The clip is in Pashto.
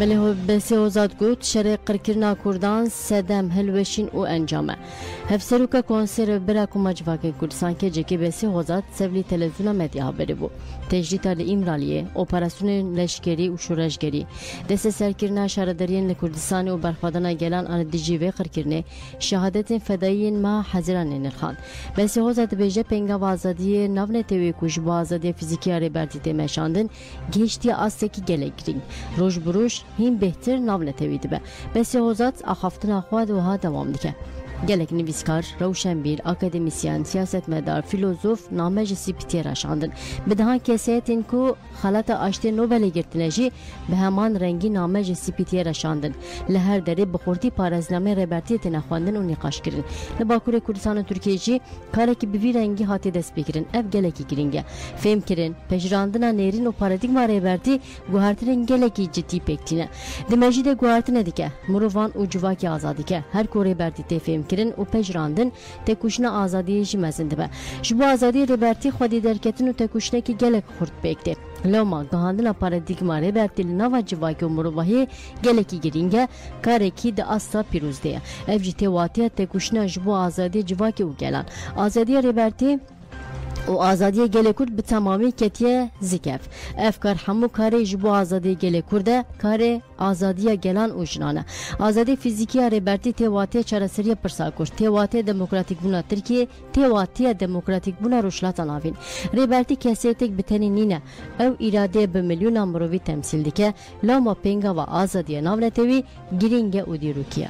بسی آزاد گوت شرق قرکرنا کردان سدم هلوشین و انجامه هفسروکا کنسر برا کمجواک کردستان که جکی بسی آزاد سولی تلویزیون مدیا بری بو تجدید ایمرالیه اپراسیون لشکری و شورشگری دست سرکرنا شهرداریان کردستان و برخوادنا گلان آن دیجی و قرکرنه شهادت فدایین ما حاضران نرخان بسی آزاد بیجه پنگا و آزادی نون توی کش با آزادی فیزیکی آربردی تمشاندن گشتی آسکی گلگرین روش بروش هیم بهتر نون توی دبه بسی آزاد آخافتن آخواد و ها دوام دیگه گلک نویسکار، روشنبیر، اکادمیسیان، سیاستمدار، فیلسوف نامج سیپیتی راشاندن. بدهان کسیتین کو خلات آشتی نوبل گرتنجی به همان رنگی نامج سیپیتی راشاندن. لهر دری بخورتی پارازنامه رباطی تنخواندن و نقاش کردن. لباکور کردستان و ترکیه جی کاری که بوی رنگی هاتی دست بگیرن. اف گلکی گرینگه. فهم کردن. پجراندن نیرین و پارادیگما رباطی گوهرتن گلکی جدی پکتینه. دمجید گوهرتن دیگه. مروان و جواکی آزادی که هر کوری رباطی تفهم کرن و پجراندن تکوشنا آزادی جی مزنده به جبو آزادی رباطی خودی درکتن و تکوشنا کی گلک خورد بکته لما گهاندنا پارادیگما رباطی نوا جواکی و مروباهی گلکی گرینگه کاری کی د اصلا پیروز ده اف جی تواتیه تکوشنا جبو آزادی جواکی و گلان آزادی رباطی و آزادی گل کرد به تمامی کتیه زکف افکار همو کاری جبو آزادی گل کرده کار آزادی گلان و جنانه آزادی فیزیکی رباطی تواتی چراسری پرساکوش تواتی دموکراتیک بونا ترکیه تواتی دموکراتیک بونا روشلات ناوین رباطی کسیتک بتنی نینه او اراده به میلیون مروی تمثیل دیگه لاما پنگا و آزادی ناونتوی گرینگه و دیروکیه